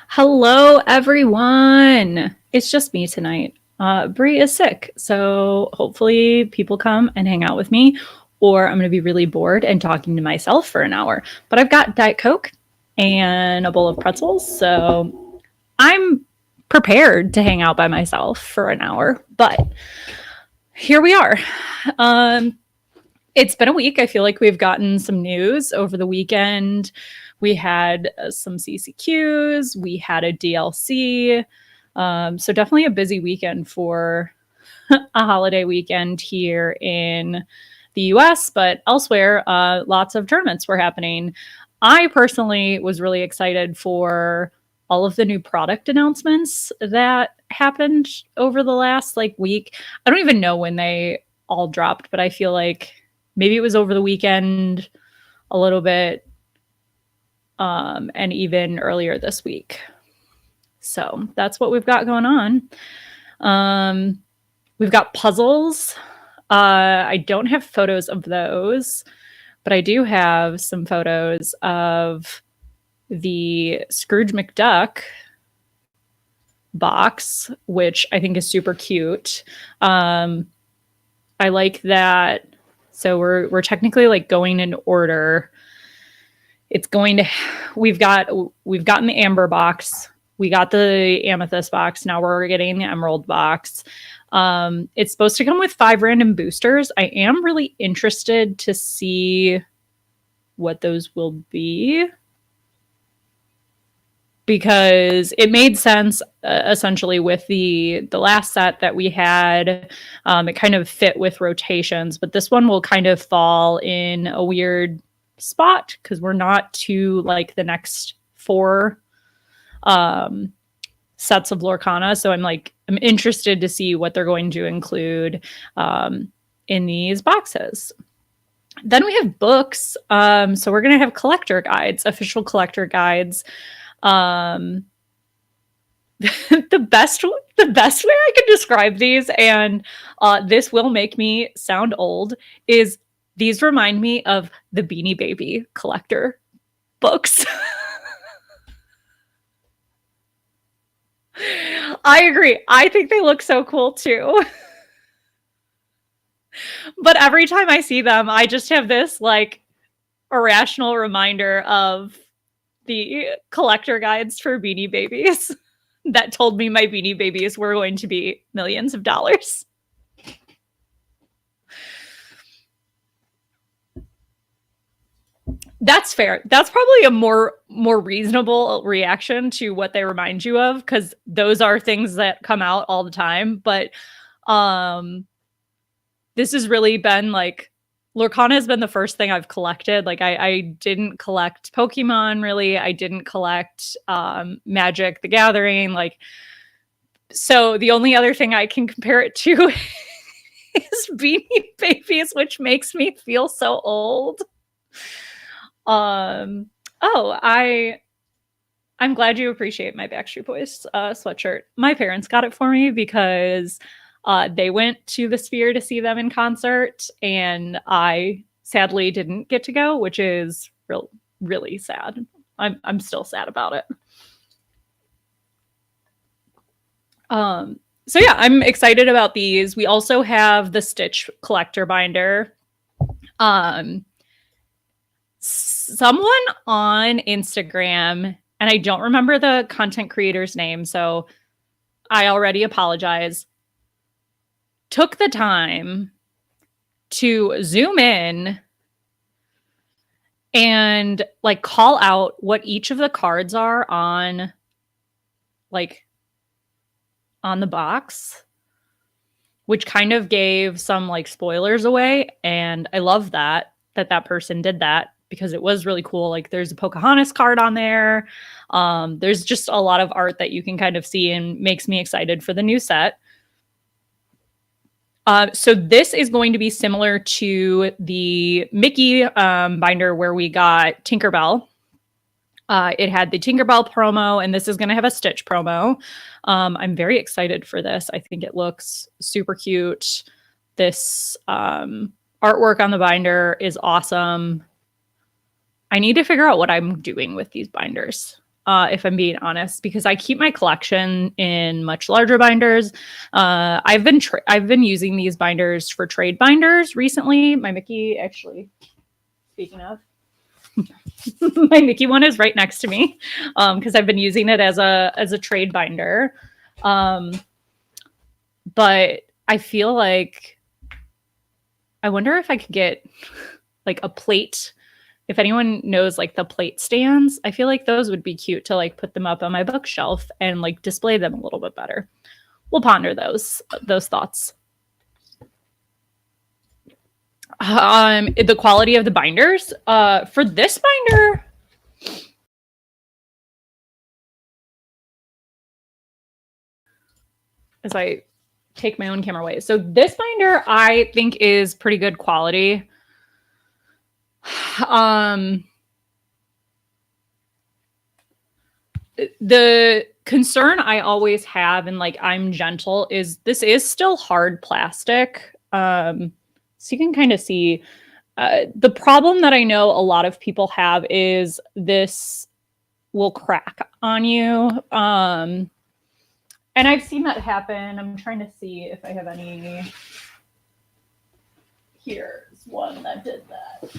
Hello, everyone. It's just me tonight. Brie is sick, so hopefully people come and hang out with me, or I'm going to be really bored and talking to myself for an hour. But I've got Diet Coke and a bowl of pretzels, so I'm prepared to hang out by myself for an hour. But here we are. Um, it's been a week. I feel like we've gotten some news over the weekend. We had some CCQs, we had a DLC. So definitely a busy weekend for a holiday weekend here in the US, but elsewhere, lots of tournaments were happening. I personally was really excited for all of the new product announcements that happened over the last week. I don't even know when they all dropped, but I feel like maybe it was over the weekend a little bit, and even earlier this week. So that's what we've got going on. We've got puzzles. I don't have photos of those, but I do have some photos of the Scrooge McDuck box, which I think is super cute. I like that. So we're technically going in order. It's going to we've gotten the amber box, we got the amethyst box, now we're getting the emerald box. It's supposed to come with 5 random boosters. I am really interested to see what those will be, because it made sense essentially with the last set that we had. It kind of fit with rotations, but this one will kind of fall in a weird spot because we're not to the next 4 sets of Lorcana. So I'm interested to see what they're going to include in these boxes. Then we have books. So we're going to have collector guides, official collector guides. The best way I can describe these, and this will make me sound old, is these remind me of the Beanie Baby collector books. I agree. I think they look so cool too. But every time I see them, I just have this irrational reminder of the collector guides for Beanie Babies that told me my Beanie Babies were going to be millions of dollars. That's fair. That's probably a more reasonable reaction to what they remind you of, because those are things that come out all the time. But this has really been Lorcana has been the first thing I've collected. I didn't collect Pokemon, really. I didn't collect Magic the Gathering. So the only other thing I can compare it to is Beanie Babies, which makes me feel so old. I'm glad you appreciate my Backstreet Boys sweatshirt. My parents got it for me because they went to the Sphere to see them in concert, and I sadly didn't get to go, which is really sad. I'm still sad about it. So yeah, I'm excited about these. We also have the Stitch collector binder. Someone on Instagram, and I don't remember the content creator's name, so I already apologize, took the time to zoom in and call out what each of the cards are on the box, which kind of gave some spoilers away. And I love that person did that, because it was really cool. There's a Pocahontas card on there. There's just a lot of art that you can kind of see, and makes me excited for the new set. So this is going to be similar to the Mickey binder where we got Tinkerbell. It had the Tinkerbell promo, and this is going to have a Stitch promo. I'm very excited for this. I think it looks super cute. This artwork on the binder is awesome. I need to figure out what I'm doing with these binders. if I'm being honest, because I keep my collection in much larger binders. I've been using these binders for trade binders recently. My Mickey, actually, speaking of, my Mickey one is right next to me because I've been using it as a trade binder. But I feel like I wonder if I could get like a plate. If anyone knows like the plate stands, I feel like those would be cute to like put them up on my bookshelf and like display them a little bit better. We'll ponder those thoughts. The quality of the binders for this binder, as I take my own camera away. So this binder I think is pretty good quality. The concern I always have, and like I'm gentle, is this is still hard plastic. So you can kind of see the problem that I know a lot of people have is this will crack on you. And I've seen that happen. I'm trying to see if I have any. Here's one that did that.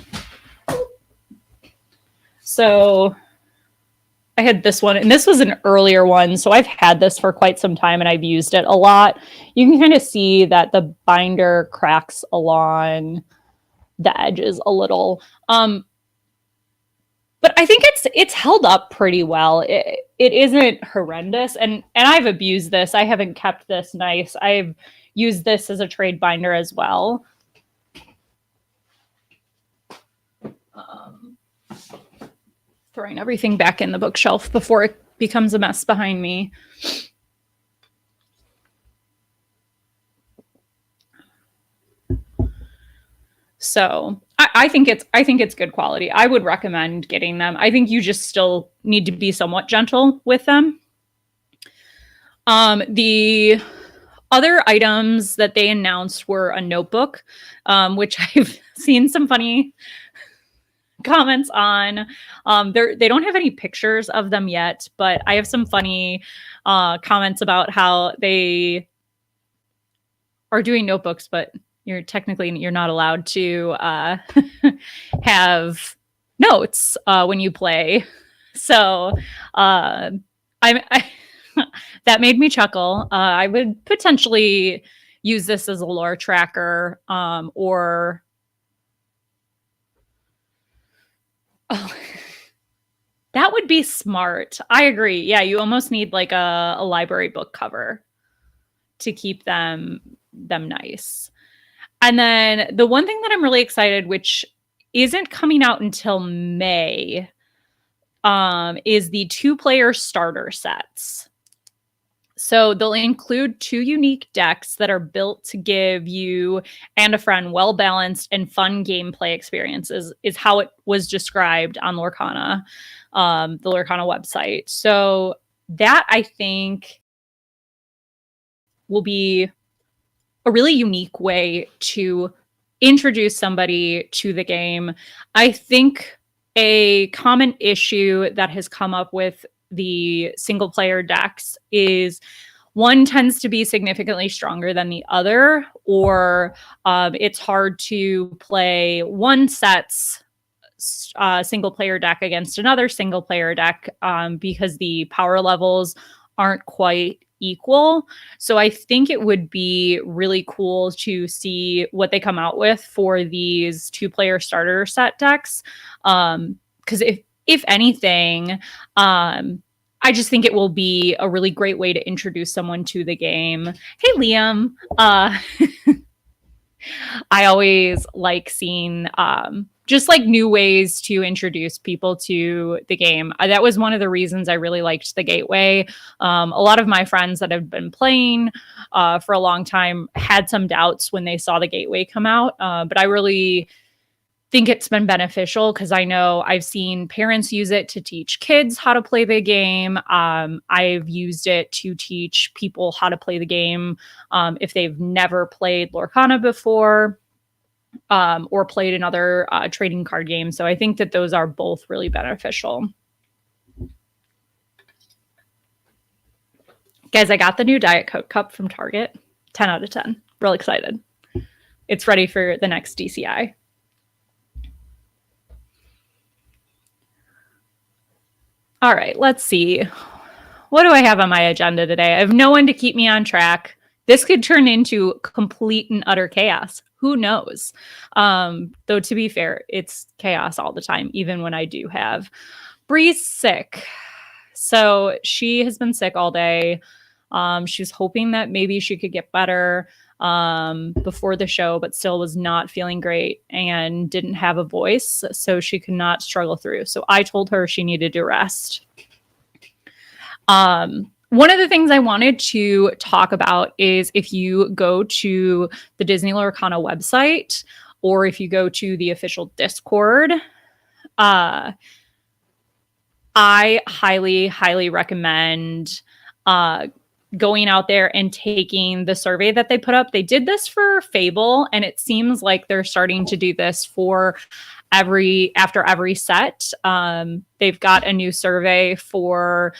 So I had this one, and this was an earlier one. So I've had this for quite some time and I've used it a lot. You can kind of see that the binder cracks along the edges a little. But I think it's held up pretty well. It isn't horrendous. And I've abused this. I haven't kept this nice. I've used this as a trade binder as well. Throwing everything back in the bookshelf before it becomes a mess behind me. So I think it's good quality. I would recommend getting them. I think you just still need to be somewhat gentle with them. The other items that they announced were a notebook, which I've seen some funny comments on. They don't have any pictures of them yet, but I have some funny comments about how they are doing notebooks, but you're not allowed to have notes when you play. So that made me chuckle. I would potentially use this as a lore tracker or that would be smart. I agree. Yeah, you almost need like a library book cover to keep them nice. And then the one thing that I'm really excited, which isn't coming out until May, is the 2-player starter sets. So they'll include 2 unique decks that are built to give you and a friend well-balanced and fun gameplay experiences, is how it was described on Lorcana, the Lorcana website. So that, I think, will be a really unique way to introduce somebody to the game. I think a common issue that has come up with the single player decks is one tends to be significantly stronger than the other, or it's hard to play one set's single player deck against another single player deck because the power levels aren't quite equal. So I think it would be really cool to see what they come out with for these 2-player starter set decks. Because if anything, I just think it will be a really great way to introduce someone to the game. Hey, Liam. I always like seeing just like new ways to introduce people to the game. That was one of the reasons I really liked the Gateway. A lot of my friends that have been playing for a long time had some doubts when they saw the Gateway come out, but I really think it's been beneficial because I know I've seen parents use it to teach kids how to play the game. I've used it to teach people how to play the game if they've never played Lorcana before or played another trading card game. So I think that those are both really beneficial. Guys, I got the new Diet Coke cup from Target. 10 out of 10. Real excited. It's ready for the next DCI. All right, let's see. What do I have on my agenda today? I have no one to keep me on track. This could turn into complete and utter chaos. Who knows? Though, to be fair, it's chaos all the time, even when I do have. Bree's sick. So she has been sick all day. She was hoping that maybe she could get better before the show, but still was not feeling great and didn't have a voice. So she could not struggle through. So I told her she needed to rest. One of the things I wanted to talk about is if you go to the Disney Lorcana website or if you go to the official Discord, I highly, highly recommend going out there and taking the survey that they put up. They did this for Fable, and it seems like they're starting to do this for after every set. They've got a new survey for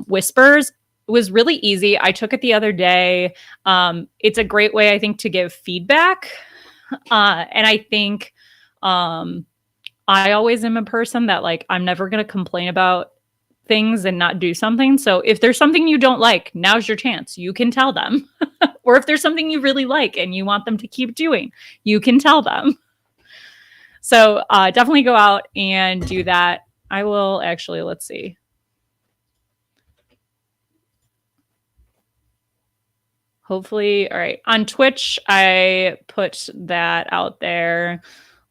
Whispers. It was really easy. I took it the other day. It's a great way, I think, to give feedback. And I think I always am a person that, like, I'm never going to complain about things and not do something. So if there's something you don't like, now's your chance. You can tell them. Or if there's something you really like and you want them to keep doing, you can tell them. So definitely go out and do that. I will actually, let's see. Hopefully, all right. On Twitch, I put that out there.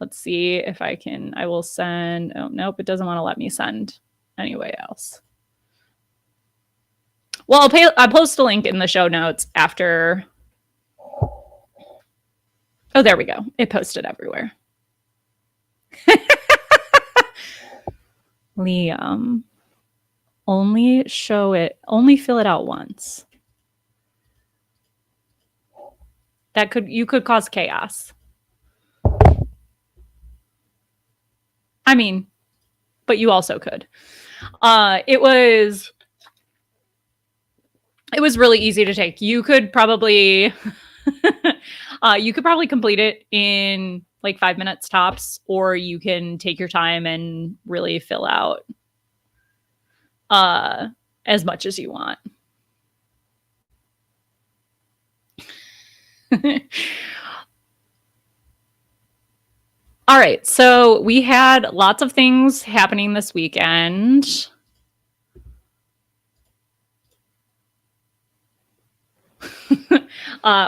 Let's see if I can, I will send, oh, nope, it doesn't want to let me send anyway else. Well, I'll post a link in the show notes after. Oh, there we go. It posted everywhere. Liam, only fill it out once. You could cause chaos. I mean, but you also could. It was really easy to take. You could probably complete it in like 5 minutes tops, or you can take your time and really fill out as much as you want. All right, so we had lots of things happening this weekend.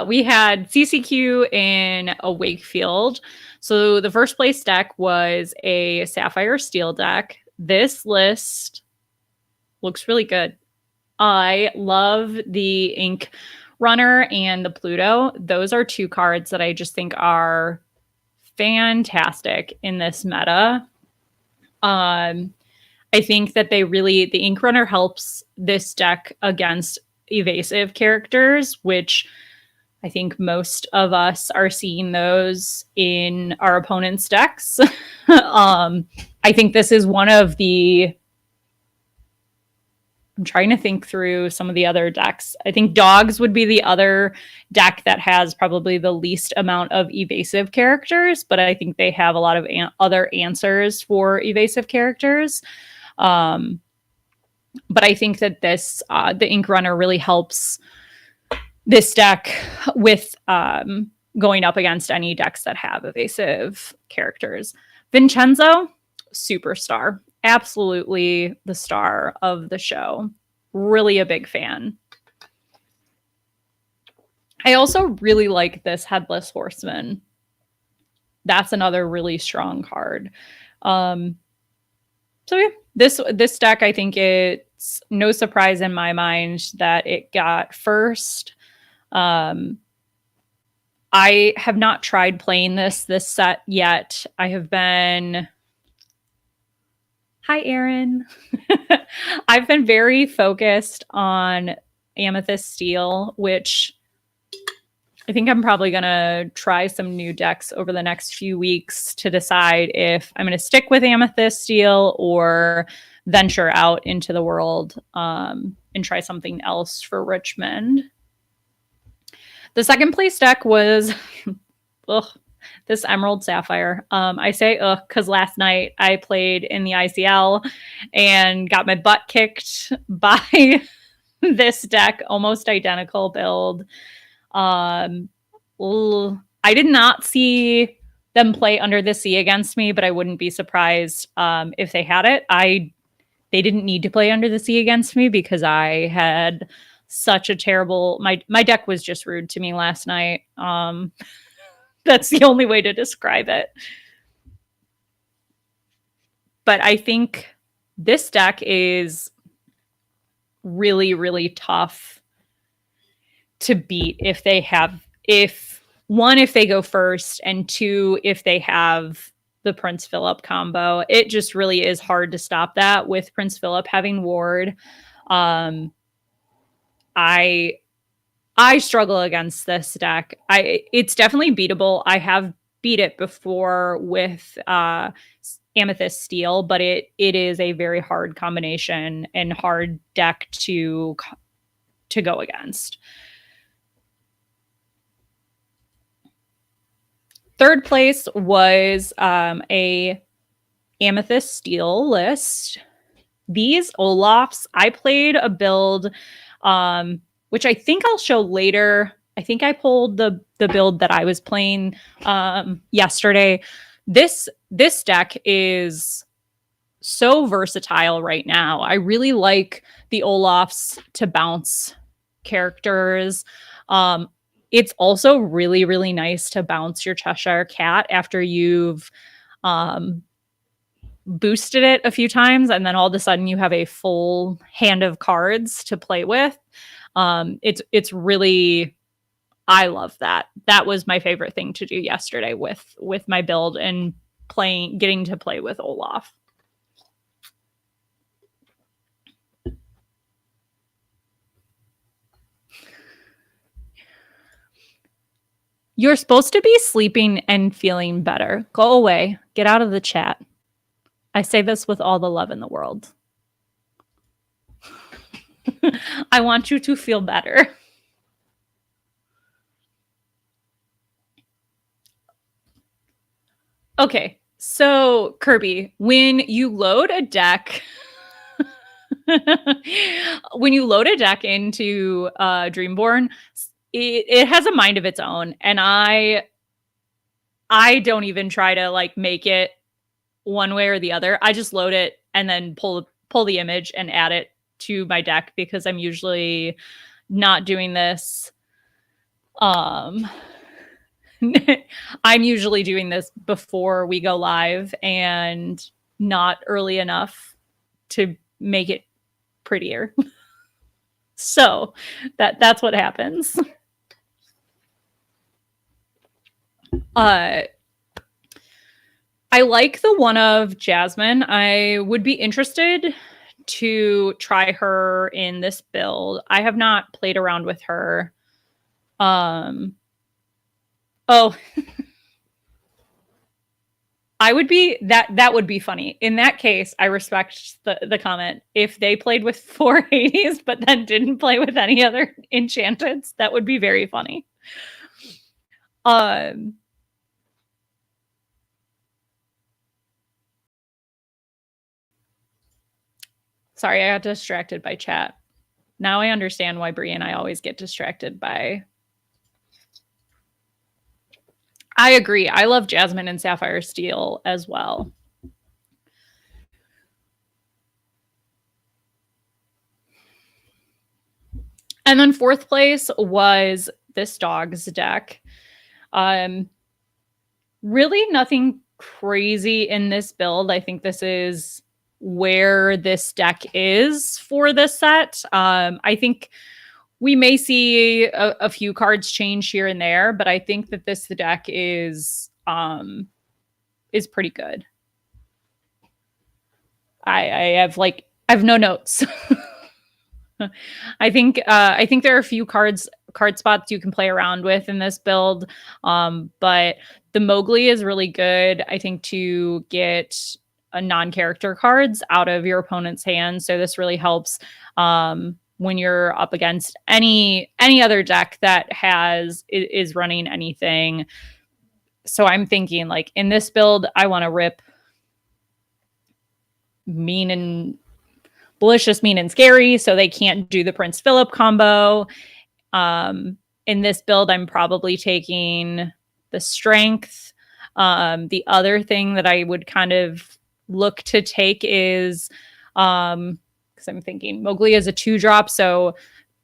We had CCQ in a Wakefield. So the first place deck was a Sapphire Steel deck. This list looks really good. I love the Ink Runner and the Pluto. Those are two cards that I just think are fantastic in this meta. I think that the Ink Runner helps this deck against evasive characters, which I think most of us are seeing those in our opponent's decks. I think this is one of the, I'm trying to think through some of the other decks. I think Dogs would be the other deck that has probably the least amount of evasive characters, but I think they have a lot of other answers for evasive characters. But I think that this, the Ink Runner really helps this deck with going up against any decks that have evasive characters. Vincenzo, superstar. Absolutely the star of the show. Really a big fan. I also really like this Headless Horseman. That's another really strong card. So yeah, this deck, I think it's no surprise in my mind that it got first. I have not tried playing this set yet. I have been... Hi, Aaron. I've been very focused on Amethyst Steel, which I think I'm probably going to try some new decks over the next few weeks to decide if I'm going to stick with Amethyst Steel or venture out into the world and and try something else for Richmond. The second place deck was this Emerald Sapphire. I say because last night I played in the ICL and got my butt kicked by this deck, almost identical build. I did not see them play Under the Sea against me, but I wouldn't be surprised if they had it. They didn't need to play Under the Sea against me because I had such a terrible my deck was just rude to me last night. That's the only way to describe it. But I think this deck is really, really tough to beat if they go first, and two, if they have the Prince Philip combo. It just really is hard to stop that with Prince Philip having ward. I struggle against this deck. It's definitely beatable. I have beat it before with Amethyst Steel, but it is a very hard combination and hard deck to go against. Third place was a Amethyst Steel list. These Olafs, I played a build, which I think I'll show later. I think I pulled the build that I was playing yesterday. This deck is so versatile right now. I really like the Olafs to bounce characters. It's also really, really nice to bounce your Cheshire Cat after you've boosted it a few times, and then all of a sudden you have a full hand of cards to play with. It's really, I love that. That was my favorite thing to do yesterday with my build and getting to play with Olaf. You're supposed to be sleeping and feeling better. Go away. Get out of the chat. I say this with all the love in the world. I want you to feel better. Okay, so Kirby, when you load a deck into Dreamborn, it has a mind of its own, and I don't even try to like make it one way or the other. I just load it and then pull the image and add it to my deck, because I'm usually not doing this. I'm usually doing this before we go live and not early enough to make it prettier. So that's what happens. I like the one of Jasmine. I would be interested to try her in this build. I have not played around with her. I would be that would be funny. In that case, I respect the comment. If they played with 4 Hades but then didn't play with any other enchanteds, that would be very funny. Sorry, I got distracted by chat. Now I understand why Brie and I always get distracted by... I agree. I love Jasmine and Sapphire Steel as well. And then fourth place was this dog's deck. Really nothing crazy in this build. I think this is where this deck is for this set. I think we may see a few cards change here and there, but I think that this deck is pretty good. I have no notes. I think there are a few card spots you can play around with in this build, but the Mowgli is really good, I think, to get non-character cards out of your opponent's hand. So this really helps when you're up against any other deck that is running anything. So I'm thinking, like, in this build, I want to rip Mean and Malicious, Mean and Scary, so they can't do the Prince Philip combo. In this build, I'm probably taking the Strength. The other thing that I would kind of look to take is, because I'm thinking Mowgli is a 2-drop, so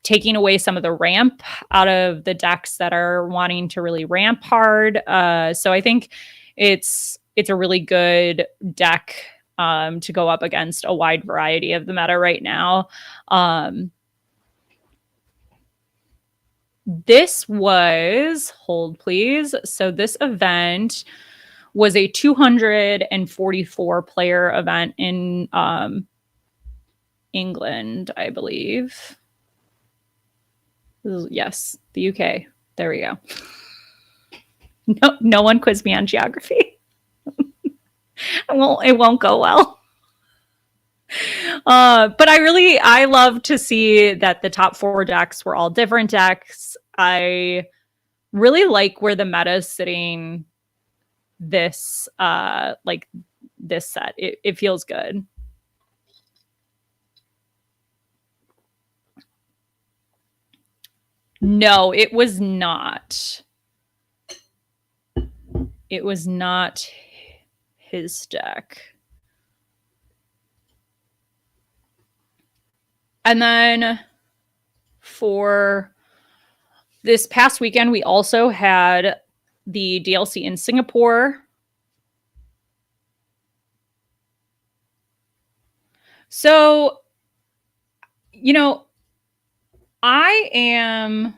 taking away some of the ramp out of the decks that are wanting to really ramp hard. So I think it's a really good deck to go up against a wide variety of the meta right now. This was, hold please. So this event was a 244 player event in England, I believe. Yes, the UK. There we go. No one quizzed me on geography. It won't go well. But I love to see that the top 4 decks were all different decks. I really like where the meta is sitting this this set. It feels good. No, it was not. It was not his deck. And then for this past weekend, we also had the DLC in Singapore. So, I am...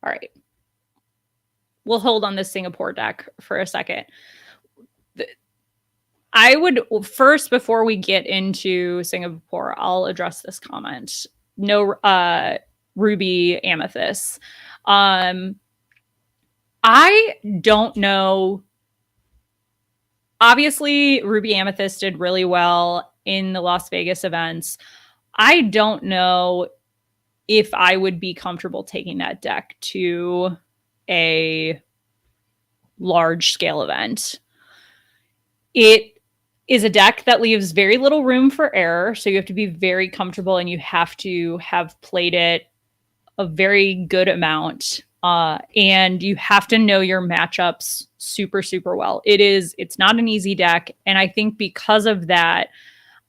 All right. We'll hold on this Singapore deck for a second. I would first, before we get into Singapore, I'll address this comment. No, Ruby Amethyst. I don't know. Obviously, Ruby Amethyst did really well in the Las Vegas events. I don't know if I would be comfortable taking that deck to a large scale event. It is a deck that leaves very little room for error, so you have to be very comfortable and you have to have played it a very good amount. And you have to know your matchups super, super well. It's not an easy deck. And I think because of that,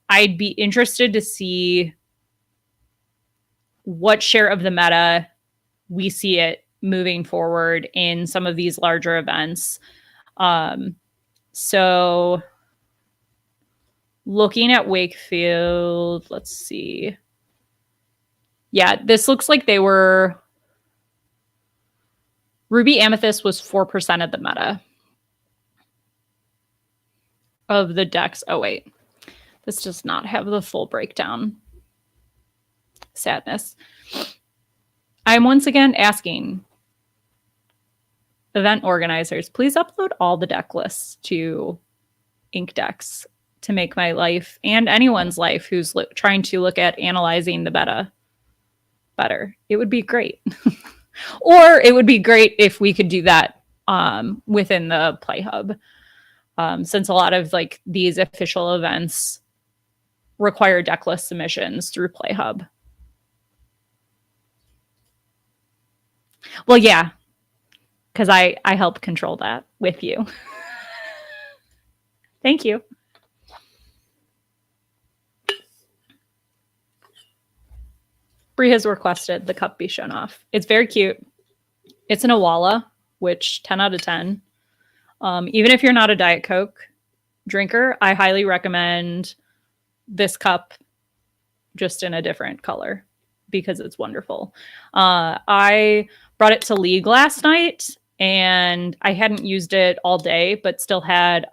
I'd be interested to see what share of the meta we see it moving forward in some of these larger events. So looking at Wakefield, let's see. Yeah, this looks like they were... Ruby Amethyst was 4% of the meta of the decks. Oh, wait. This does not have the full breakdown. Sadness. I'm once again asking event organizers, please upload all the deck lists to Inkdex to make my life and anyone's life who's trying to look at analyzing the meta better. It would be great. Or it would be great if we could do that within the Play Hub, since a lot of like these official events require deck list submissions through Play Hub. Well, yeah, because I help control that with you. Thank you. Bree has requested the cup be shown off. It's very cute. It's an Awala, which 10 out of 10. Even if you're not a Diet Coke drinker, I highly recommend this cup just in a different color because it's wonderful. I brought it to League last night and I hadn't used it all day, but it still had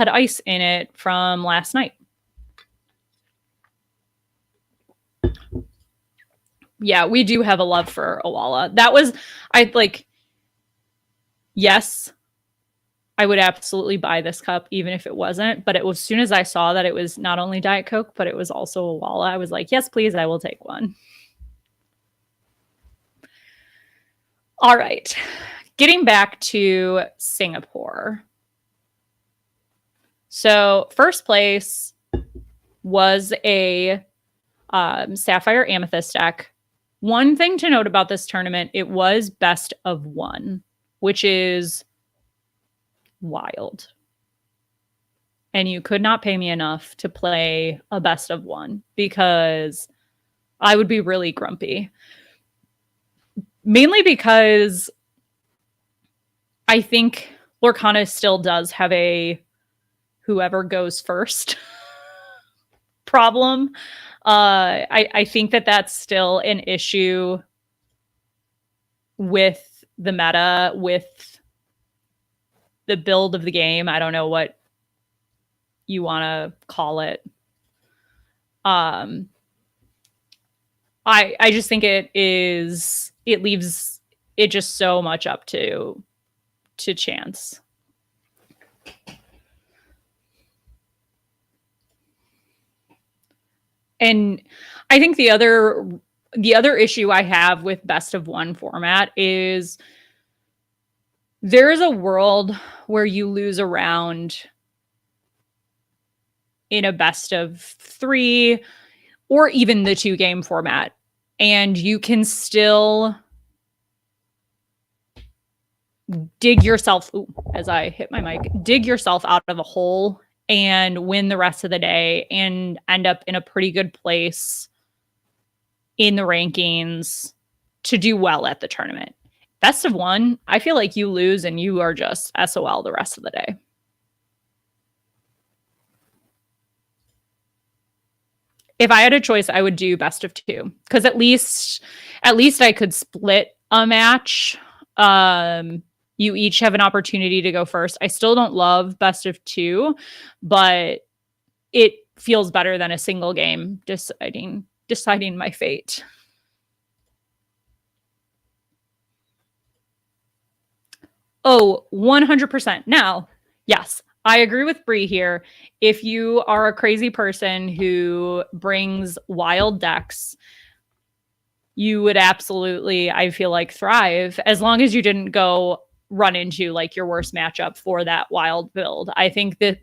ice in it from last night. Yeah, we do have a love for Awala. That was, yes, I would absolutely buy this cup even if it wasn't. But as soon as I saw that it was not only Diet Coke, but it was also a Walla, I was like, yes, please, I will take one. All right. Getting back to Singapore. So first place was a Sapphire Amethyst deck. One thing to note about this tournament, it was best of one, which is wild. And you could not pay me enough to play a best of one because I would be really grumpy. Mainly because I think Lorcana still does have a whoever goes first problem. I think that that's still an issue with the meta, with the build of the game. I don't know what you want to call it. I just think it leaves it just so much up to chance. And I think the other issue I have with best of one format is there is a world where you lose a round in a best of 3 or even the 2-game format, and you can still dig yourself, as I hit my mic, dig yourself out of a hole and win the rest of the day and end up in a pretty good place in the rankings to do well at the tournament. Best of one, I feel like you lose and you are just SOL the rest of the day. If I had a choice, I would do best of 2 because at least I could split a match. You each have an opportunity to go first. I still don't love best of 2, but it feels better than a single game deciding my fate. Oh, 100%. Now, yes, I agree with Bree here. If you are a crazy person who brings wild decks, you would absolutely, I feel like, thrive as long as you didn't go run into like your worst matchup for that wild build. I think that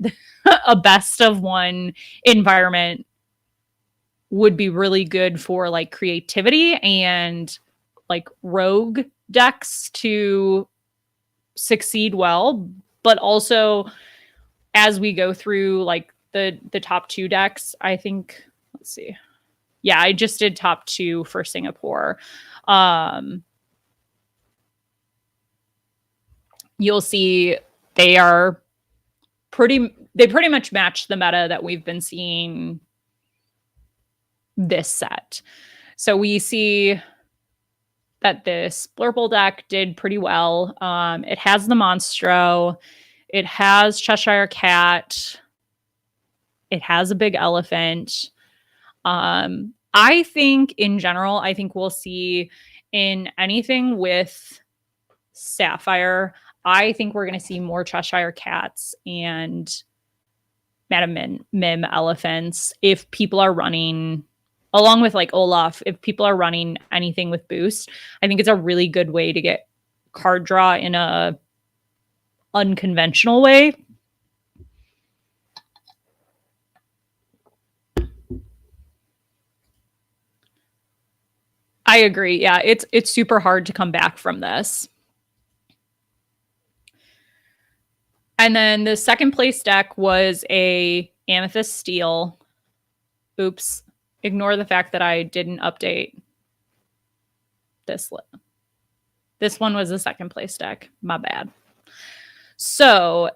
a best of one environment would be really good for like creativity and like rogue decks to succeed well, but also as we go through like the top 2 decks, I think, let's see. Yeah, I just did top 2 for Singapore. You'll see they pretty much match the meta that we've been seeing this set. So we see that this Blurple deck did pretty well. It has the Monstro. It has Cheshire Cat. It has a big elephant. I think in general, I think we'll see in anything with Sapphire, I think we're going to see more Cheshire Cats and Madam Mim elephants if people are running, along with like Olaf, if people are running anything with boost. I think it's a really good way to get card draw in a unconventional way. I agree. Yeah, it's super hard to come back from this. And then the second place deck was a Amethyst Steel. Oops. Ignore the fact that I didn't update this. This one was the second place deck. My bad. So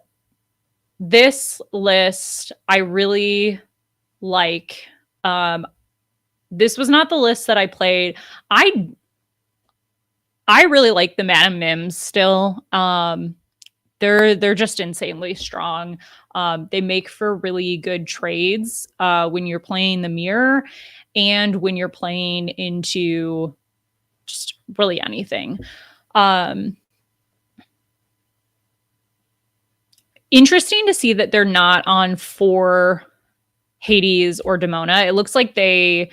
this list I really like. This was not the list that I played. I really like the Madam Mims still. They're just insanely strong. They make for really good trades when you're playing the mirror and when you're playing into just really anything. Interesting to see that they're not on 4 Hades or Demona. It looks like they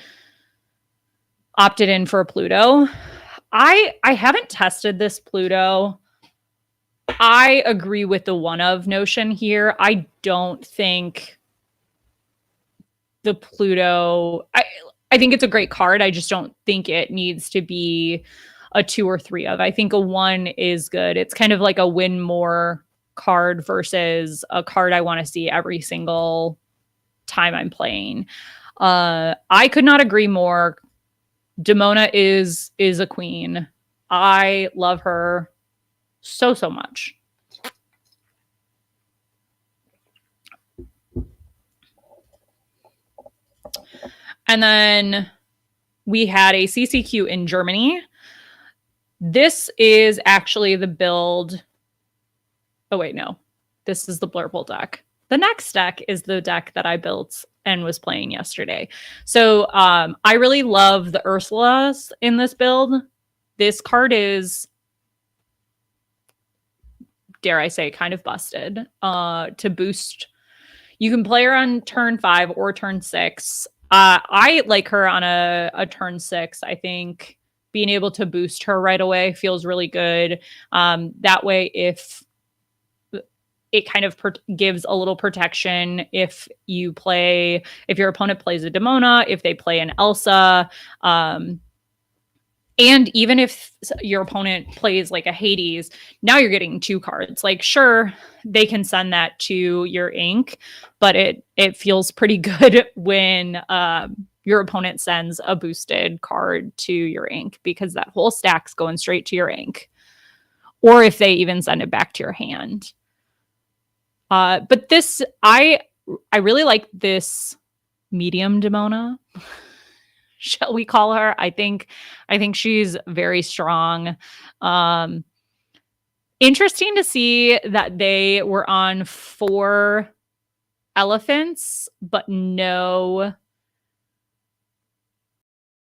opted in for a Pluto. I haven't tested this Pluto. I agree with the one of notion here. I don't think the Pluto, I think it's a great card. I just don't think it needs to be a 2 or 3 of. I think a 1 is good. It's kind of like a win more card versus a card I want to see every single time I'm playing. I could not agree more. Demona is a queen. I love her so much. And then we had a CCQ in Germany. This is actually the build. Oh, wait, no. This is the Blurple deck. The next deck is the deck that I built and was playing yesterday. So I really love the Ursulas in this build. This card is, dare I say, kind of busted to boost. You can play her on turn 5 or turn 6. I like her on a turn 6. I think being able to boost her right away feels really good. That way, if it kind of gives a little protection if your opponent plays a Demona, if they play an Elsa, and even if your opponent plays like a Hades, now you're getting 2 cards. Like, sure, they can send that to your ink, but it feels pretty good when your opponent sends a boosted card to your ink, because that whole stack's going straight to your ink. Or if they even send it back to your hand. But this, I really like this medium Demona. Shall we call her? I think she's very strong. Interesting to see that they were on 4 elephants, but no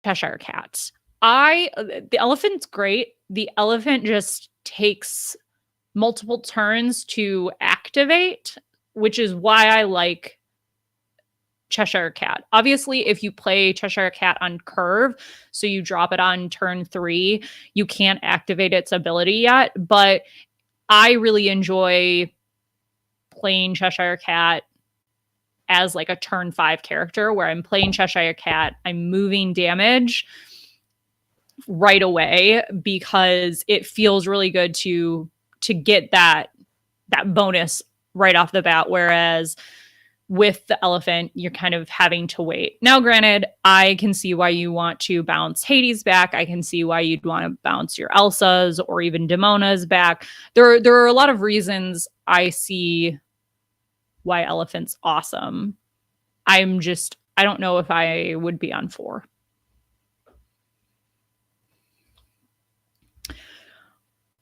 Cheshire Cat. The elephant's great. The elephant just takes multiple turns to activate, which is why I like Cheshire Cat. Obviously, if you play Cheshire Cat on curve, so you drop it on turn 3, you can't activate its ability yet, but I really enjoy playing Cheshire Cat as like a turn 5 character, where I'm playing Cheshire Cat, I'm moving damage right away, because it feels really good to get that bonus right off the bat, whereas with the elephant, you're kind of having to wait. Now, granted, I can see why you want to bounce Hades back. I can see why you'd want to bounce your Elsas or even Demonas back. There are a lot of reasons I see why elephant's awesome. I don't know if I would be on 4.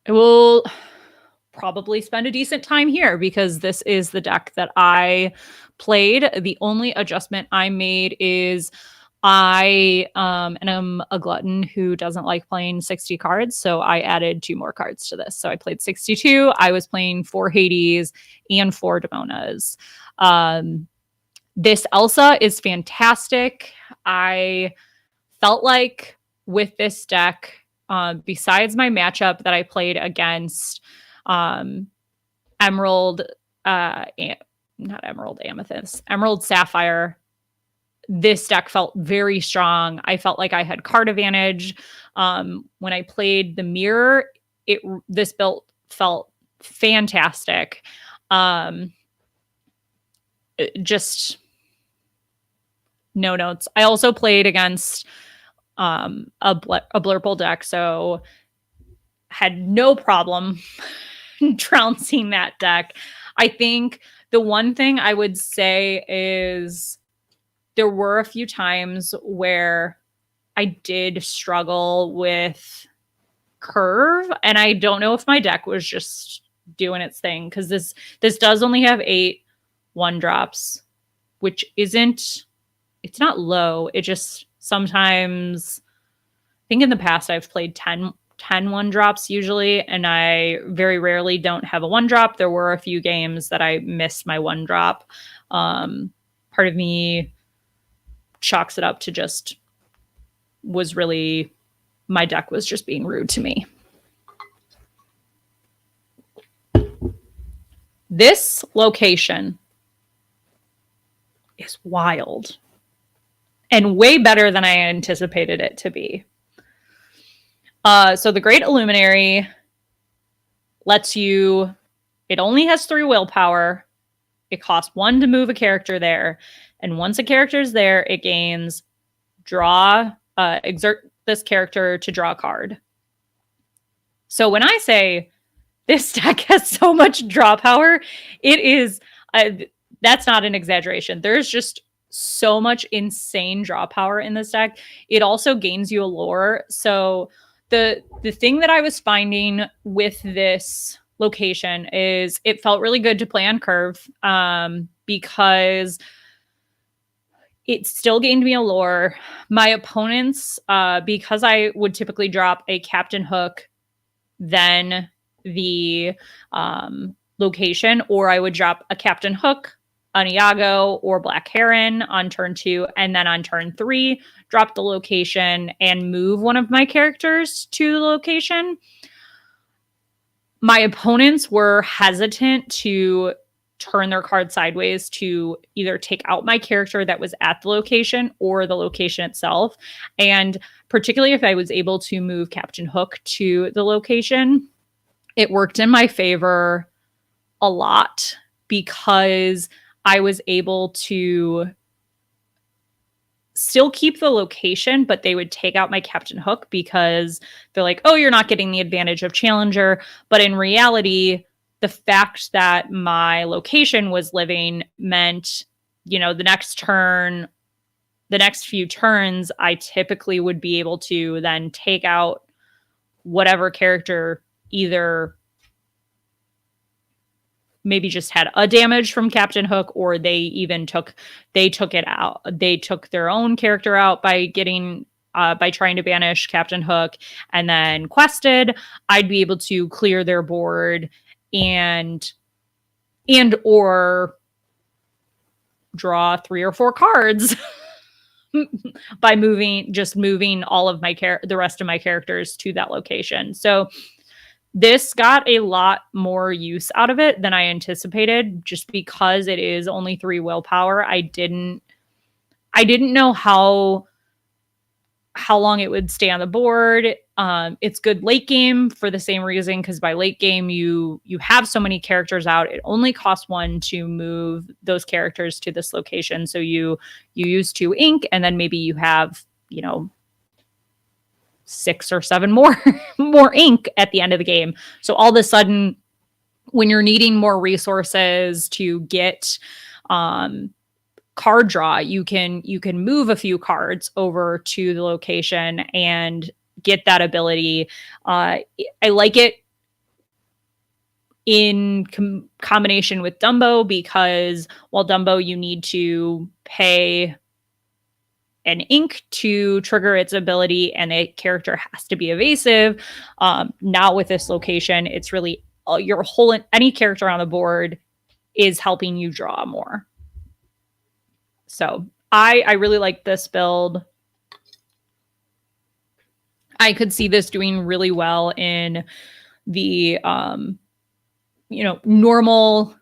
I will probably spend a decent time here, because this is the deck that I played. The only adjustment I made is I am a glutton who doesn't like playing 60 cards, so I added 2 more cards to this. So I played 62. I was playing 4 Hades and 4 Demonas. This Elsa is fantastic. I felt like with this deck, besides my matchup that I played against Emerald Sapphire, this deck felt very strong. I felt like I had card advantage. When I played the mirror, this build felt fantastic. Just no notes. I also played against a Blurple deck, so had no problem trouncing that deck. I think the one thing I would say is there were a few times where I did struggle with curve, and I don't know if my deck was just doing its thing, because this does only have 8 1-drops, which it's not low. It just sometimes, I think in the past I've played 10 10 1-drops usually, and I very rarely don't have a 1-drop. There were a few games that I missed my 1-drop. Part of me chalks it up to just my deck was just being rude to me. This location is wild and way better than I anticipated it to be. So the Great Illuminary lets you, it only has 3 willpower. It costs 1 to move a character there. And once a character is there, it gains exert this character to draw a card. So when I say this deck has so much draw power, it is, that's not an exaggeration. There's just so much insane draw power in this deck. It also gains you a lore. So the thing that I was finding with this location is it felt really good to play on curve, because it still gained me a lore. My opponents, because I would typically drop a Captain Hook, then the location, or I would drop a Captain Hook, an Iago, or Black Heron on turn 2, and then on turn 3, drop the location and move one of my characters to the location. My opponents were hesitant to turn their card sideways to either take out my character that was at the location or the location itself. And particularly if I was able to move Captain Hook to the location, it worked in my favor a lot because I was able to still keep the location, but they would take out my Captain Hook because they're like, oh, you're not getting the advantage of Challenger. But in reality, the fact that my location was living meant, the next turn, the next few turns, I typically would be able to then take out whatever character either maybe just had a damage from Captain Hook, or they took it out. They took their own character out by trying to banish Captain Hook and then quested. I'd be able to clear their board and or draw 3 or 4 cards by moving all of the rest of my characters to that location. So this got a lot more use out of it than I anticipated, just because it is only 3 willpower. I didn't know how long it would stay on the board. It's good late game for the same reason, because by late game you have so many characters out. It only costs 1 to move those characters to this location. So you use 2 ink, and then maybe you have 6 or 7 more ink at the end of the game. So all of a sudden, when you're needing more resources to get card draw, you can move a few cards over to the location and get that ability. I like it in combination with Dumbo, because while Dumbo you need to pay an ink to trigger its ability, and a character has to be evasive. Now with this location, it's really any character on the board is helping you draw more. So I really like this build. I could see this doing really well in the normal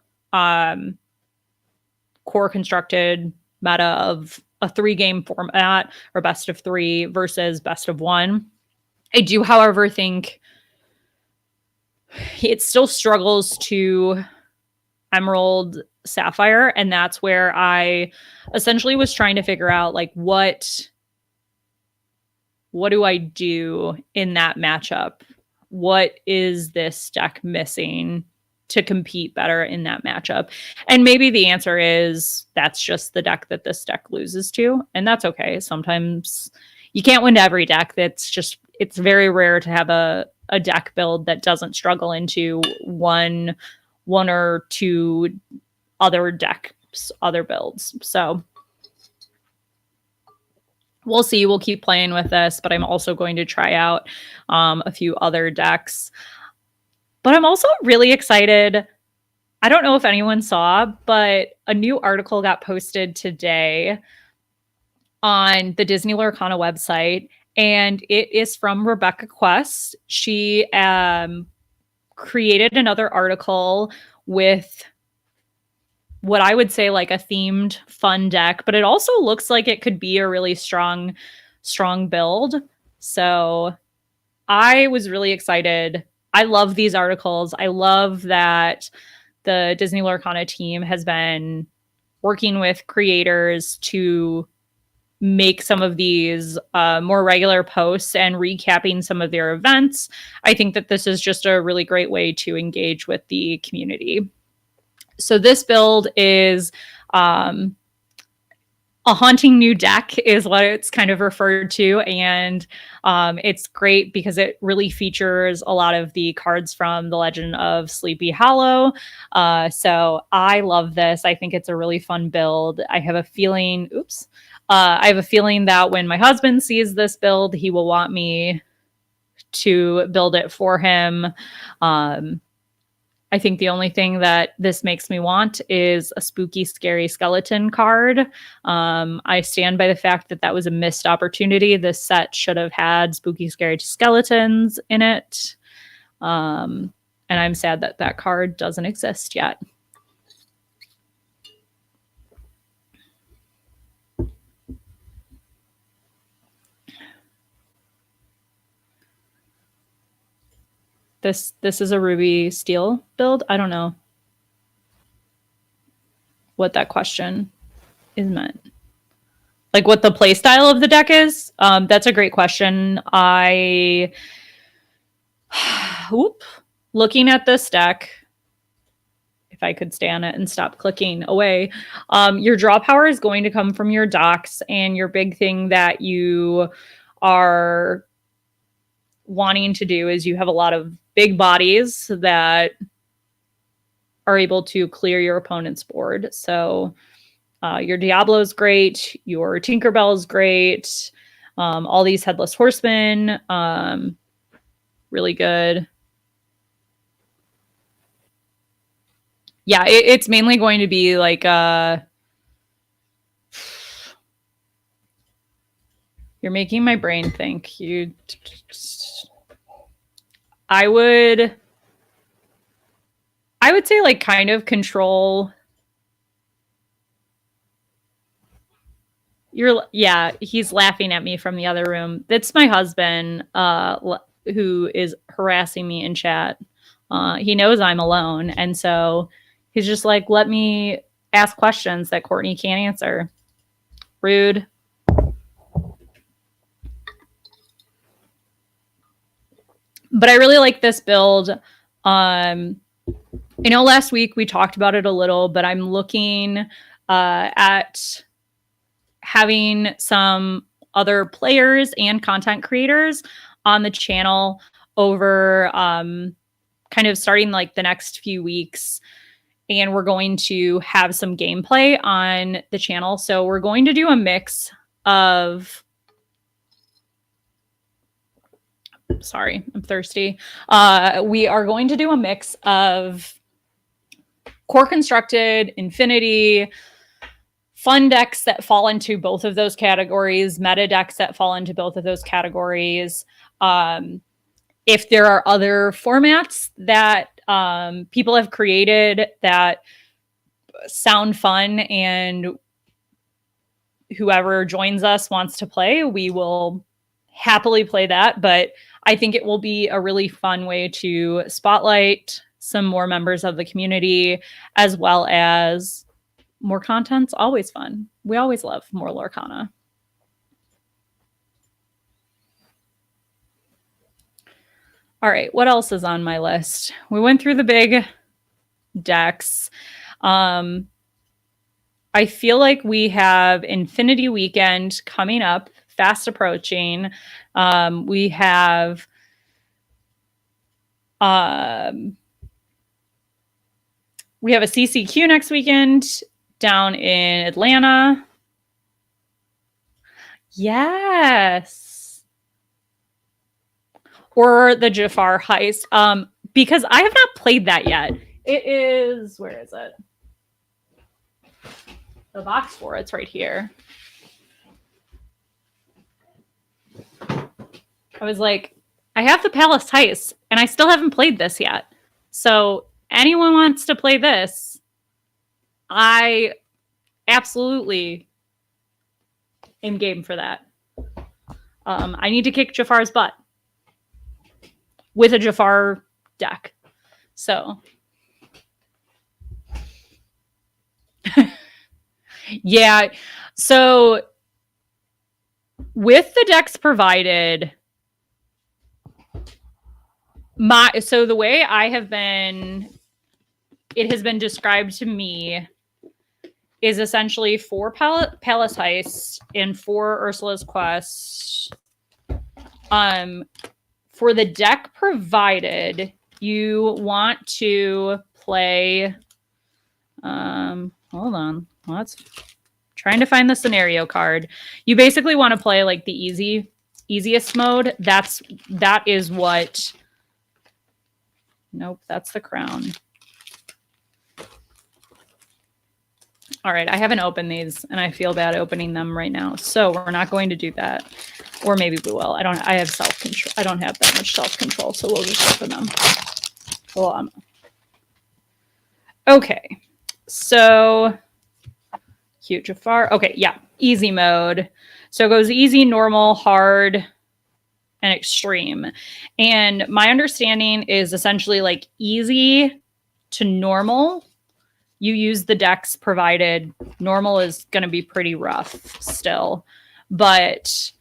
core constructed meta of a 3-game format, or best of 3 versus best of 1. I do, however, think it still struggles to Emerald Sapphire, and that's where I essentially was trying to figure out, like, what do I do in that matchup? What is this deck missing to compete better in that matchup? And maybe the answer is that's just the deck that this deck loses to, and that's okay. Sometimes you can't win to every deck. It's very rare to have a deck build that doesn't struggle into one or 2 other builds. So we'll see. We'll keep playing with this, but I'm also going to try out a few other decks. But I'm also really excited. I don't know if anyone saw, but a new article got posted today on the Disney Lorcana website, and it is from Rebecca Quest. She created another article with what I would say like a themed fun deck, but it also looks like it could be a really strong build. So I was really excited. I love these articles. I love that the Disney Lorcana team has been working with creators to make some of these more regular posts and recapping some of their events. I think that this is just a really great way to engage with the community. So this build is a haunting new deck is what it's kind of referred to. And it's great because it really features a lot of the cards from the Legend of Sleepy Hollow. So I love this. I think it's a really fun build. I have a feeling, I have a feeling that when my husband sees this build, he will want me to build it for him. I think the only thing that this makes me want is a spooky, scary skeleton card. I stand by the fact that that was a missed opportunity. This set should have had spooky, scary skeletons in it. And I'm sad that that card doesn't exist yet. This is a ruby steel build. I don't know what that question is meant. Like what the play style of the deck is. That's a great question. Looking at this deck, if I could stay on it and stop clicking away, your draw power is going to come from your docks, and your big thing that you are wanting to do is you have a lot of big bodies that are able to clear your opponent's board. So your Diablo is great, your Tinkerbell is great, all these Headless Horsemen, really good. Yeah, it's mainly going to be like you're making my brain think. I would say like kind of control. He's laughing at me from the other room. That's my husband who is harassing me in chat. He knows I'm alone, and so he's just like, let me ask questions that Courtney can't answer. Rude. But I really like this build. I know last week we talked about it a little, but I'm looking at having some other players and content creators on the channel over kind of starting like the next few weeks. And we're going to have some gameplay on the channel. So we're going to do a mix of... Sorry, I'm thirsty. We are going to do a mix of core constructed, infinity, fun decks that fall into both of those categories, meta decks that fall into both of those categories. If there are other formats that people have created that sound fun and whoever joins us wants to play, we will happily play that. But I think it will be a really fun way to spotlight some more members of the community, as well as more content's always fun. We always love more Lorcana. All right, what else is on my list? We went through the big decks. I feel like we have Infinity Weekend coming up, fast approaching. We have a CCQ next weekend down in Atlanta. Yes. Or the Jafar heist. Because I have not played that yet. It is, where is it? The box for it's right here. I was like, I have the Palace Heist, and I still haven't played this yet. So anyone wants to play this, I absolutely am game for that. I need to kick Jafar's butt with a Jafar deck. So yeah. So with the decks provided, so the way it has been described to me is essentially 4 Palace Heists and 4 Ursula's Quest. For the deck provided, you want to play. Hold on. Let's trying to find the scenario card. You basically want to play like the easiest mode. That is what. Nope, that's the crown. All right, I haven't opened these, and I feel bad opening them right now. So we're not going to do that, or maybe we will. I have self-control. I don't have that much self-control, so we'll just open them. Well, okay, so cute Jafar. Okay, yeah, easy mode. So it goes easy, normal, hard, and extreme. And my understanding is essentially like easy to normal. You use the decks provided. Normal is going to be pretty rough still. But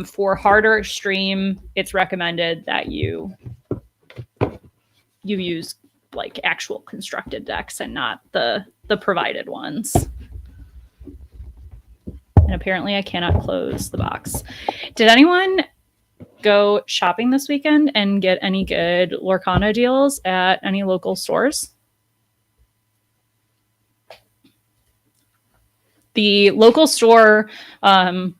for harder extreme, it's recommended that you use like actual constructed decks and not the provided ones. And apparently I cannot close the box. Did anyone go shopping this weekend and get any good Lorcana deals at any local stores? The local store, Common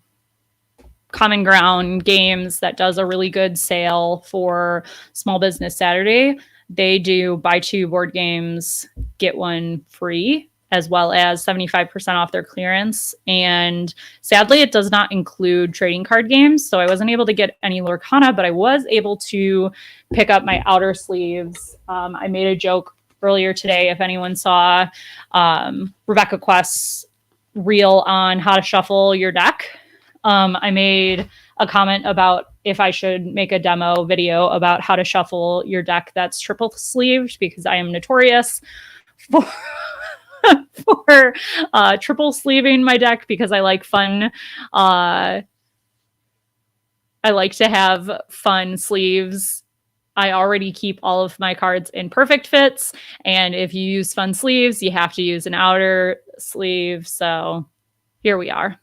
Ground Games, that does a really good sale for Small Business Saturday. They do buy 2 board games, get 1 free, as well as 75% off their clearance. And sadly, it does not include trading card games. So I wasn't able to get any Lorcana, but I was able to pick up my outer sleeves. I made a joke earlier today, if anyone saw Rebecca Quest's reel on how to shuffle your deck. I made a comment about if I should make a demo video about how to shuffle your deck that's triple sleeved, because I am notorious for for triple sleeving my deck because I like fun. I like to have fun sleeves. I already keep all of my cards in perfect fits, and if you use fun sleeves, you have to use an outer sleeve. So here we are.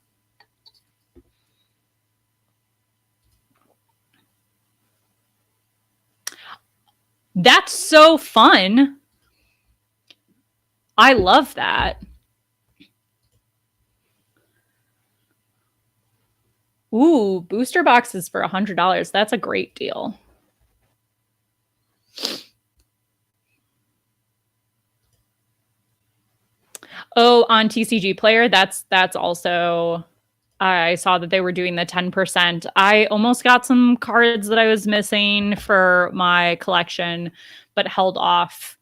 That's so fun. I love that. Ooh, booster boxes for $100. That's a great deal. Oh, on TCG Player, that's also, I saw that they were doing the 10%. I almost got some cards that I was missing for my collection, but held off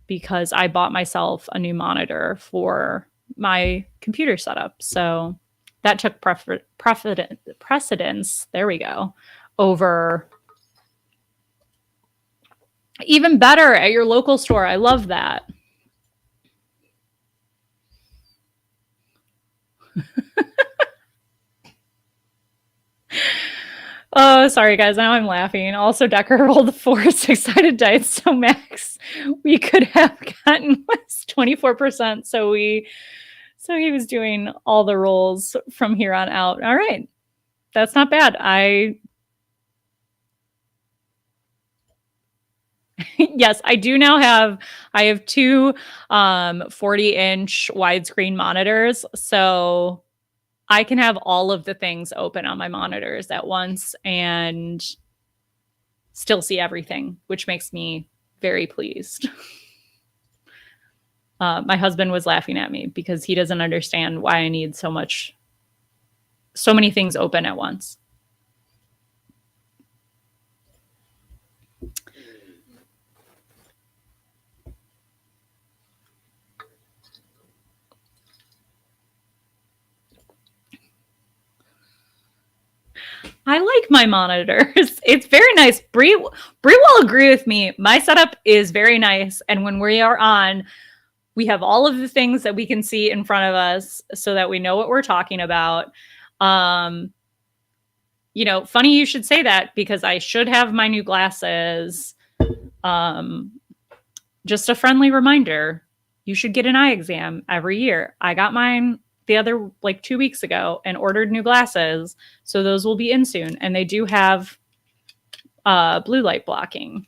because I bought myself a new monitor for my computer setup. So that took precedence. There we go. Over. Even better at your local store. I love that. Oh, sorry, guys. Now I'm laughing. Also, Decker rolled 4 6-sided dice, so max we could have gotten was 24%. So he was doing all the rolls from here on out. All right, that's not bad. Yes, I do now have. I have 2 40-inch widescreen monitors, so I can have all of the things open on my monitors at once and still see everything, which makes me very pleased. My husband was laughing at me because he doesn't understand why I need so many things open at once. I like my monitors. It's very nice. Bree will agree with me. My setup is very nice. And when we are on, we have all of the things that we can see in front of us so that we know what we're talking about. You know, funny you should say that because I should have my new glasses. Just a friendly reminder, you should get an eye exam every year. I got mine the other 2 weeks ago and ordered new glasses. So those will be in soon. And they do have blue light blocking.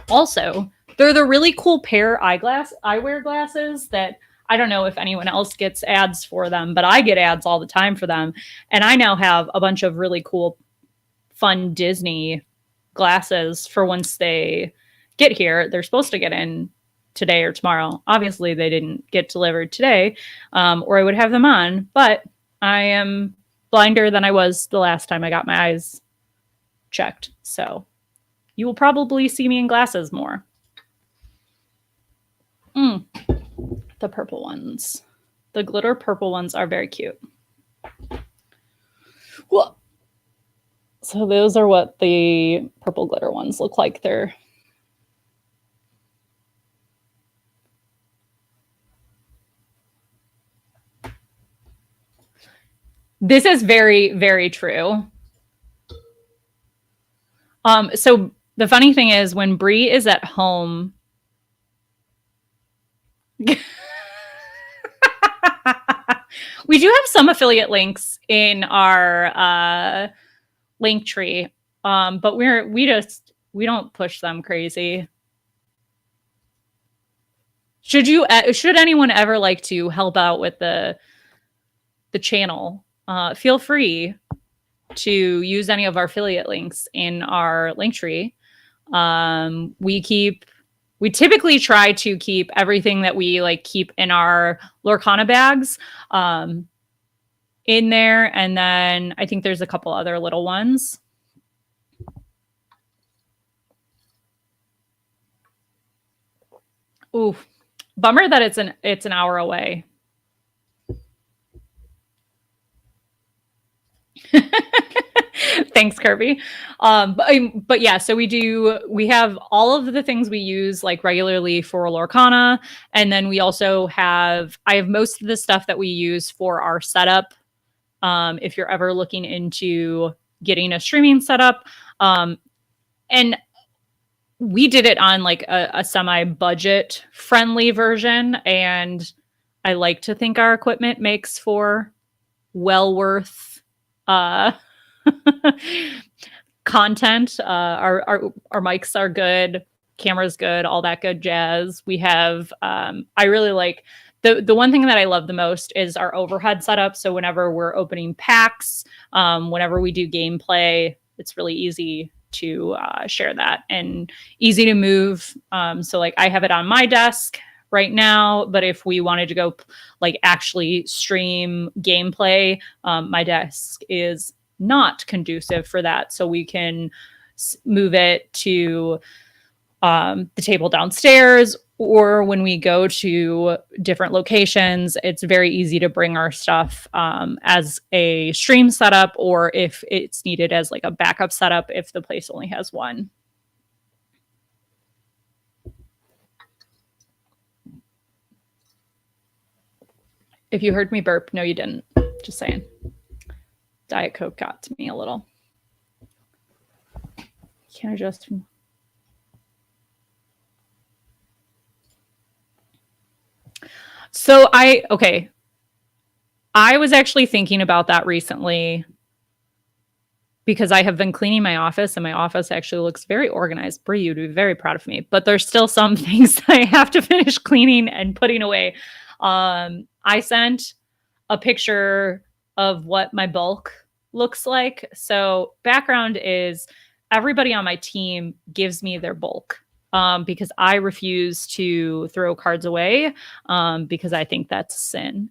Also, they're the really cool pair eyewear glasses that I don't know if anyone else gets ads for them, but I get ads all the time for them. And I now have a bunch of really cool, fun Disney glasses for once they get here. They're supposed to get in today or tomorrow. Obviously, they didn't get delivered today, or I would have them on. But I am blinder than I was the last time I got my eyes checked. So you will probably see me in glasses more. The purple ones. The glitter purple ones are very cute. Whoa. So those are what the purple glitter ones look like. This is very, very true. So the funny thing is when Bree is at home, we do have some affiliate links in our link tree, but we don't push them crazy. Should anyone ever like to help out with the channel, feel free to use any of our affiliate links in our link tree. We typically try to keep everything that we keep in our Lorcana bags in there. And then I think there's a couple other little ones. Ooh, bummer that it's an hour away. Thanks, Kirby. But yeah, so we have all of the things we use regularly for Lorcana. And then we also I have most of the stuff that we use for our setup. If you're ever looking into getting a streaming setup. And we did it on a semi-budget friendly version. And I like to think our equipment makes for well worth content. Our mics are good, camera's good, all that good jazz. We have I really like the one thing that I love the most is our overhead setup. So whenever we're opening packs, whenever we do gameplay, it's really easy to share that and easy to move. So I have it on my desk right now, but if we wanted to go actually stream gameplay, my desk is not conducive for that. So we can move it to the table downstairs, or when we go to different locations, it's very easy to bring our stuff as a stream setup, or if it's needed as a backup setup if the place only has one. If you heard me burp, no, you didn't. Just saying. Diet Coke got to me a little. Can I just... So I was actually thinking about that recently because I have been cleaning my office, and my office actually looks very organized. Bree, you'd be very proud of me, but there's still some things that I have to finish cleaning and putting away. I sent a picture of what my bulk looks like. So background is everybody on my team gives me their bulk because I refuse to throw cards away because I think that's a sin.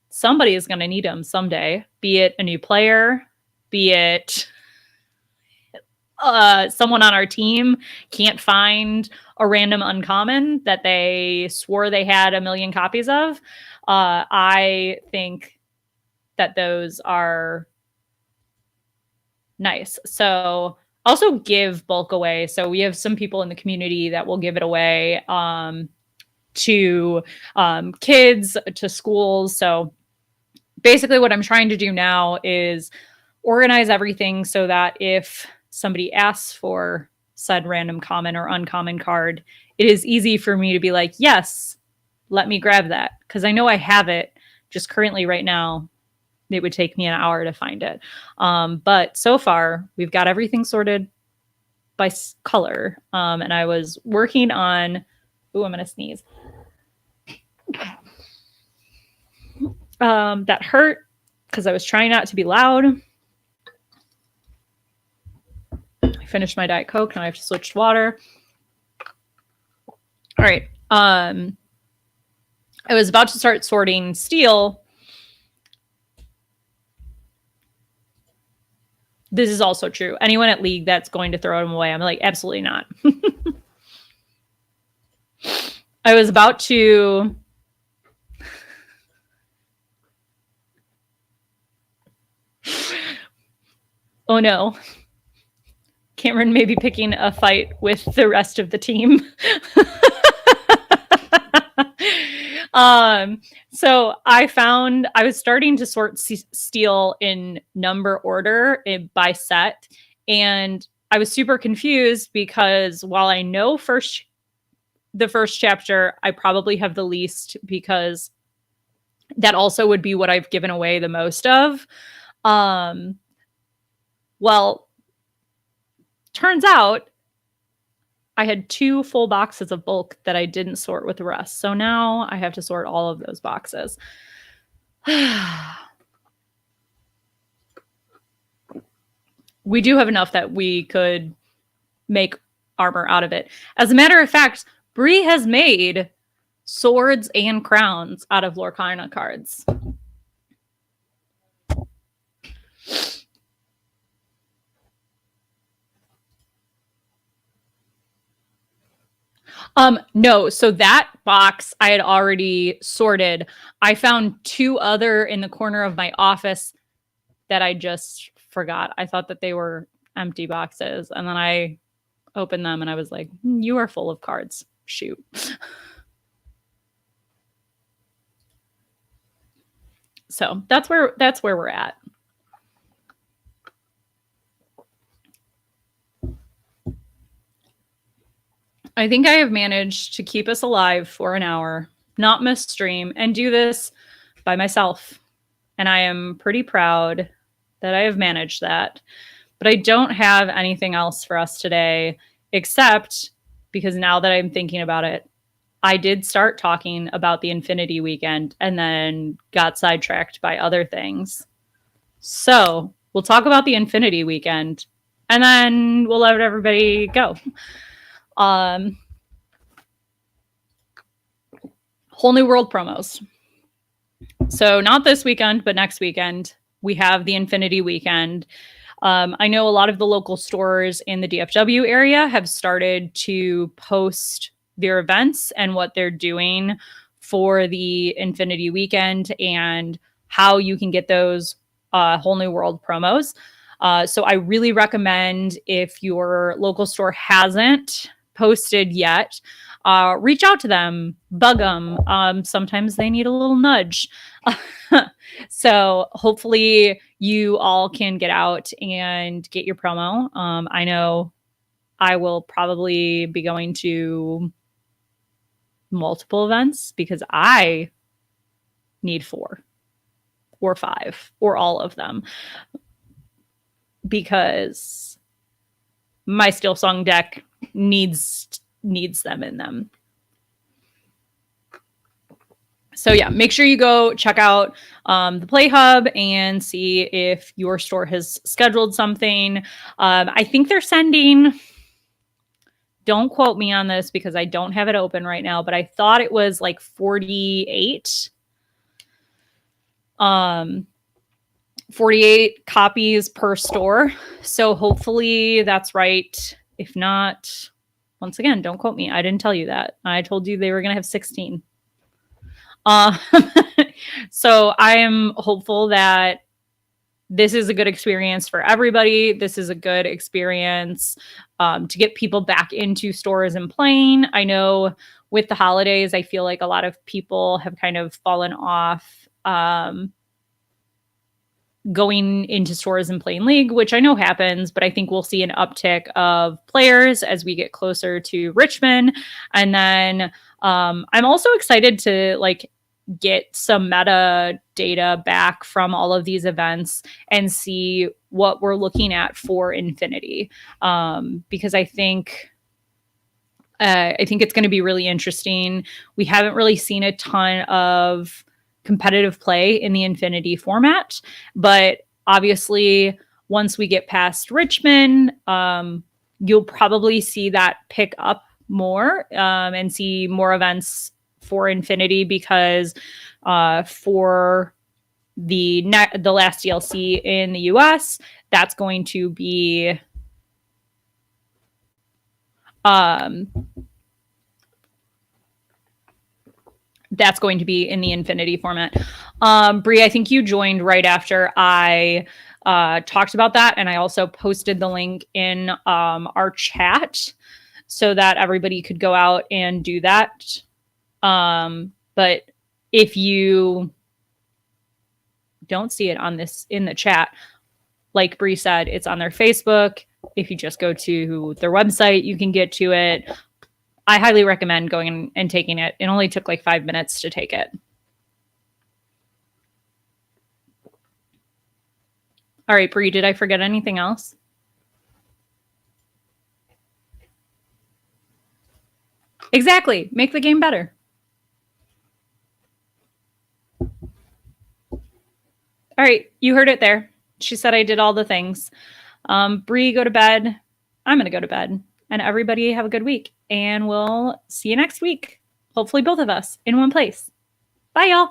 Somebody is going to need them someday, be it a new player, be it someone on our team can't find a random uncommon that they swore they had a million copies of. I think that those are nice. So also give bulk away. So we have some people in the community that will give it away to kids, to schools. So basically what I'm trying to do now is organize everything so that if somebody asks for said random common or uncommon card, it is easy for me to be like, yes, let me grab that. Because I know I have it just currently right now. It would take me an hour to find it. But so far, we've got everything sorted by color. And I was working on, ooh, I'm going to sneeze. That hurt because I was trying not to be loud. I finished my Diet Coke. Now I have to switch to water. All right. I was about to start sorting steel. This is also true. Anyone at League that's going to throw them away, I'm like, absolutely not. I was about to... Oh no. Cameron may be picking a fight with the rest of the team. So I was starting to sort steel in number order by set, and I was super confused because while I know the first chapter, I probably have the least because that also would be what I've given away the most of. Well, turns out I had 2 full boxes of bulk that I didn't sort with the rest. So now I have to sort all of those boxes. We do have enough that we could make armor out of it. As a matter of fact, Bree has made swords and crowns out of Lorcana cards. No, so that box I had already sorted. I found 2 other in the corner of my office that I just forgot. I thought that they were empty boxes, and then I opened them and I was like, you are full of cards. Shoot. So that's where we're at. I think I have managed to keep us alive for an hour, not miss stream, and do this by myself. And I am pretty proud that I have managed that. But I don't have anything else for us today, except because now that I'm thinking about it, I did start talking about the Infinity Weekend and then got sidetracked by other things. So we'll talk about the Infinity Weekend and then we'll let everybody go. Whole New World promos. So not this weekend, but next weekend, we have the Infinity Weekend. I know a lot of the local stores in the DFW area have started to post their events and what they're doing for the Infinity Weekend and how you can get those Whole New World promos. So I really recommend, if your local store hasn't posted yet, reach out to them, bug them. Sometimes they need a little nudge. So hopefully you all can get out and get your promo. I know I will probably be going to multiple events because I need 4 or 5 or all of them, because my Steel Song deck needs them in them. So yeah, make sure you go check out the Play Hub and see if your store has scheduled something. I think they're sending, don't quote me on this because I don't have it open right now, but I thought it was like 48 48 copies per store. So hopefully that's right. If not, once again, don't quote me. I didn't tell you that. I told you they were going to have 16. So I am hopeful that this is a good experience for everybody. This is a good experience to get people back into stores and playing. I know with the holidays, I feel like a lot of people have kind of fallen off going into stores and playing League, which I know happens, but I think we'll see an uptick of players as we get closer to Richmond. And then I'm also excited to like get some meta data back from all of these events and see what we're looking at for Infinity. Because I think it's going to be really interesting. We haven't really seen a ton of competitive play in the Infinity format, but obviously once we get past Richmond, you'll probably see that pick up more and see more events for Infinity because for the last DLC in the US, that's going to be in the Infinity format. Bree, I think you joined right after I talked about that, and I also posted the link in our chat so that everybody could go out and do that. But if you don't see it in the chat, like Bree said, it's on their Facebook. If you just go to their website, you can get to it. I highly recommend going and taking it. It only took like 5 minutes to take it. All right, Bree, did I forget anything else? Exactly. Make the game better. All right, you heard it there. She said I did all the things. Bree, go to bed. I'm going to go to bed. And everybody have a good week. And we'll see you next week. Hopefully both of us in one place. Bye, y'all.